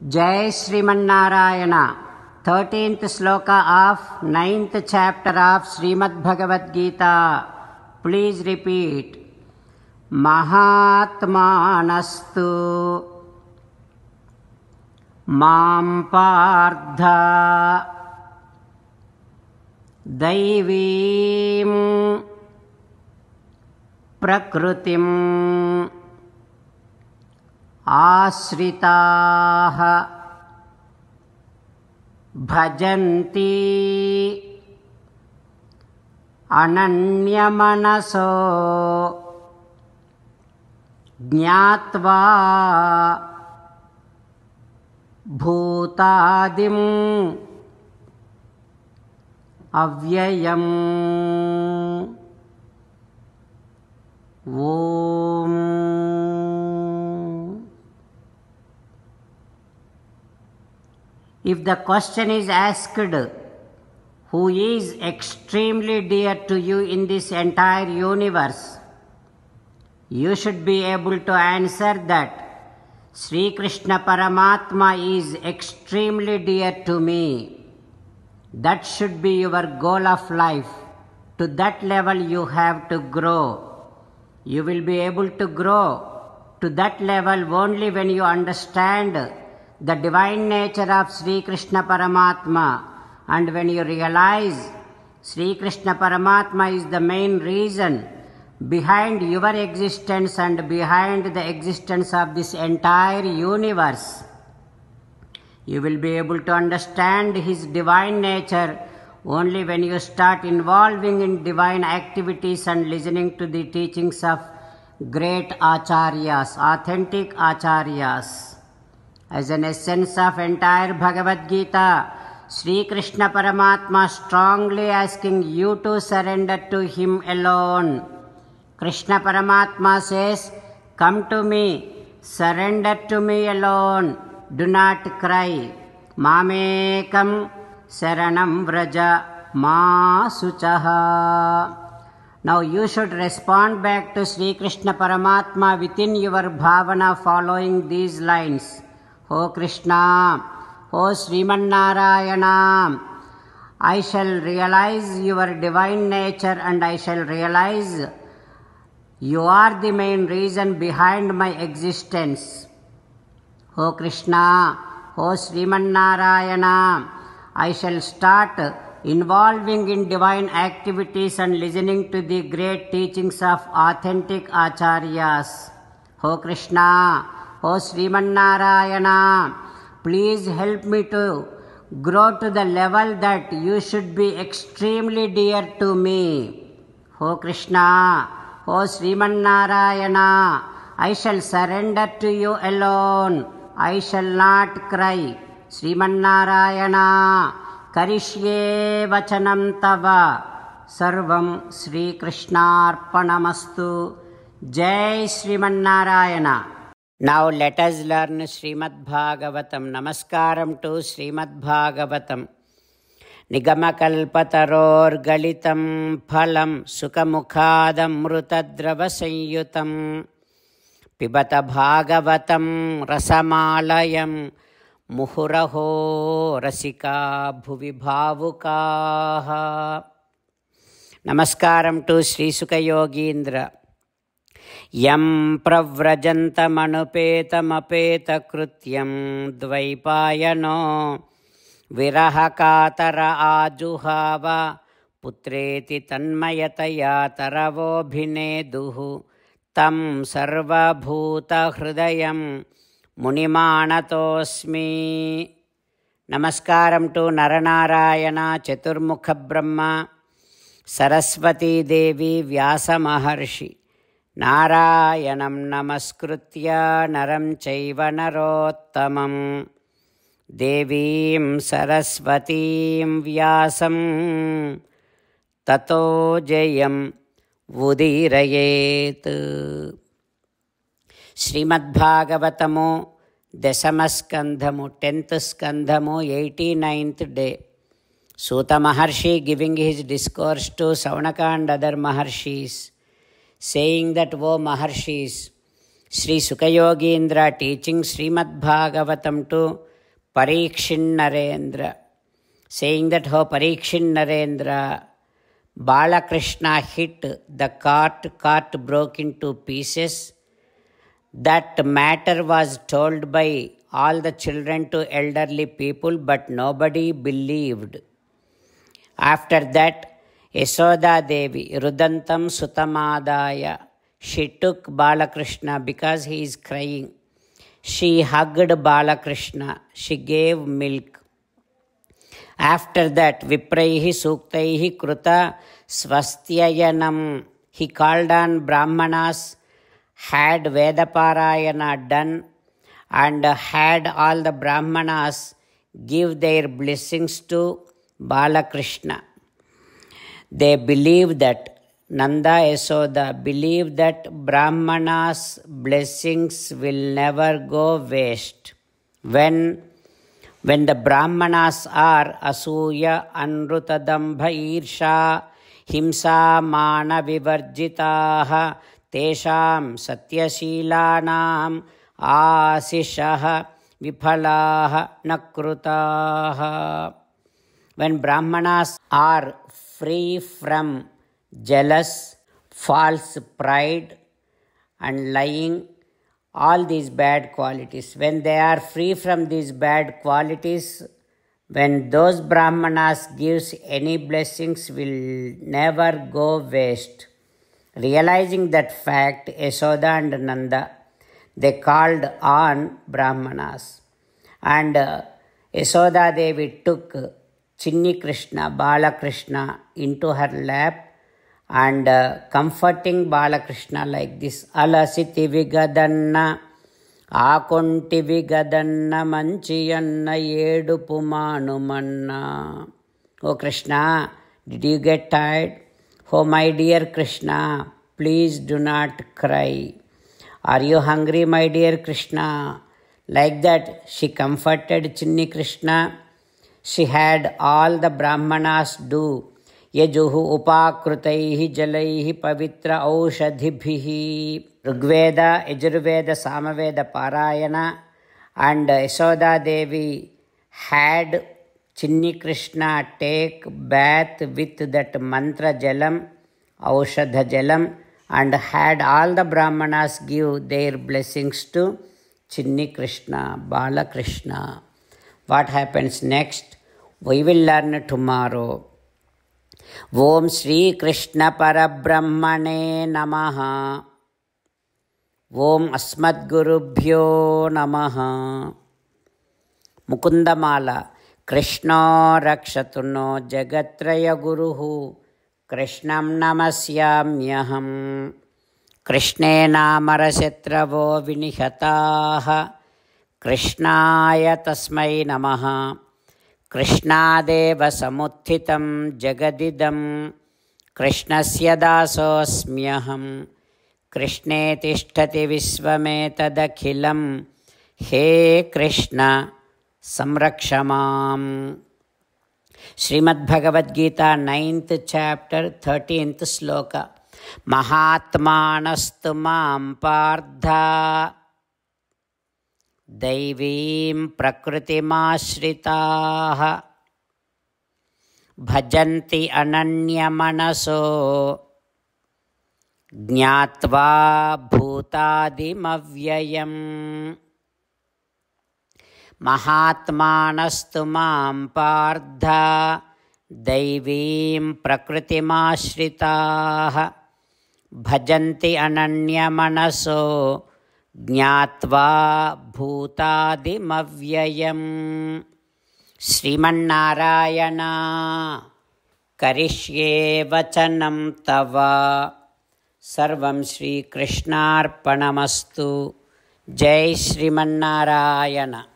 Jai Srimanarayana. 13th sloka of 9th chapter of Srimad Bhagavad Gita. Please repeat. Mahatmanastu Mam Pardha Daivim Prakrutim Ashritaah Bhajanti Ananyamanaso Jnatva Bhutadim Avyayam Om. If the question is asked, who is extremely dear to you in this entire universe, you should be able to answer that Sri Krishna Paramatma is extremely dear to me. That should be your goal of life. To that level you have to grow. You will be able to grow to that level only when you understand the divine nature of Sri Krishna Paramatma, and when you realize Sri Krishna Paramatma is the main reason behind your existence and behind the existence of this entire universe. You will be able to understand His divine nature only when you start involving in divine activities and listening to the teachings of great acharyas, authentic acharyas. As an essence of entire Bhagavad Gita, Sri Krishna Paramatma strongly asking you to surrender to Him alone. Krishna Paramatma says, come to me, surrender to me alone, do not cry. Mamekam saranam vraja ma suchaha. Now you should respond back to Sri Krishna Paramatma within your bhavana following these lines. O Krishna, O Srimanarayana, I shall realize your divine nature and I shall realize you are the main reason behind my existence. O Krishna, O Srimanarayana, I shall start involving in divine activities and listening to the great teachings of authentic acharyas. O Krishna, O Srimanarayana, please help me to grow to the level that you should be extremely dear to me. O Krishna, O Srimanarayana, I shall surrender to you alone. I shall not cry. Srimanarayana, Karishye Vachanam Tava. Sarvam Sri Krishnarpanamastu. Jai Srimanarayana. Now let us learn Srimad Bhagavatam. Namaskaram to Srimad Bhagavatam. Nigamakalpataror galitam phalam sukamukhadam mrutadrava sanyutam pibata bhagavatam rasamalayam muhuraho rasika bhuvi bhavukaha. Namaskaram to Sri Sukha Yogindra. Yam pravrajantamapeta krutyam dvaipayano virahakatara ajuhava putreti tanmayataya taravobhineduhu tam sarvabhuta hridayam munimanatosmi. Namaskaram to Naranarayana, Chaturmukha Brahma, Saraswati Devi, Vyasa Maharshi. Narayanam namaskritya naram chaiva narottamam devim saraswatim vyasam tato jayam udirayet. Srimad Bhagavatamu Dasamaskandhamu 10th Skandhamu 89th day. Suta Maharshi giving his discourse to Saunaka and other Maharshis, saying that, O Maharshis, Sri Sukayogindra teaching Srimad Bhagavatam to Parikshit Narendra, saying that, "Oh Parikshit Narendra, Balakrishna hit the cart broke into pieces. That matter was told by all the children to elderly people, but nobody believed. After that, Yasoda Devi, Rudantam Sutamadaya, she took Balakrishna because he is crying. She hugged Balakrishna. She gave milk. After that, Vipraihi Suktaihi Kruta Swastyayanam, he called on Brahmanas, had Vedaparayana done, and had all the Brahmanas give their blessings to Balakrishna. They believe that, Nanda Yasoda believe that Brahmanas' blessings will never go waste. When the Brahmanas are Asuya, Anrutadambha, Irsha, Himsa, Mana, Vivarjitaha, Tesham, Satyashilanam, Asishaha, Vipalaha, Nakrutaha. When Brahmanas are free from jealous, false pride and lying, all these bad qualities, when they are free from these bad qualities, when those Brahmanas gives any blessings will never go waste. Realizing that fact, Yasoda and Nanda, they called on Brahmanas. And Yasoda Devi took Chinni Krishna, Balakrishna, into her lap and comforting Balakrishna like this. Alasiti vigadanna, akunti vigadanna, manchiyanna, yedupu manumanna. Oh Krishna, did you get tired? Oh my dear Krishna, please do not cry. Are you hungry, my dear Krishna? Like that, she comforted Chinni Krishna. She had all the Brahmanas do Yajuhu Upakrutaihi Jalaihi Pavitra Aushadhibhihi, Rigveda, Yajurveda, Samaveda, Parayana, and Yasoda Devi had Chinni Krishna take bath with that mantra jalam, Aushadha jalam, and had all the Brahmanas give their blessings to Chinni Krishna, Balakrishna. What happens next? We will learn tomorrow. Om Shri Krishna Parabrahmane Namaha. Om Asmad Gurubhyo Namaha. Mukundamala. Krishna Rakshatuno Jagatraya Guruhu. Krishnam Namasyamyaham. Krishnena Marasetravo Vinihataha. Krishnaya Tasmai Namaha. Krishnadeva Samuthitam Jagadidam. Krishnasya Dasosmyaham. Krishne Tishtati Visvametadakhilam. He Krishna Samrakshamam. Srimad Bhagavad Gita, 9th chapter, 13th sloka. Mahatmanastu mam pardha Daivim prakritimashritaha bhajanti ananya manaso jnatva bhutadim avyayam. Mahatmanastu mam pardha Daivim prakritimashritaha bhajanti ananya manaso Jnatva bhutadim avyayam. Srimannarayana karishye vachanam tava. Sarvam Shri Krishnarpanamastu. Jai Srimannarayana.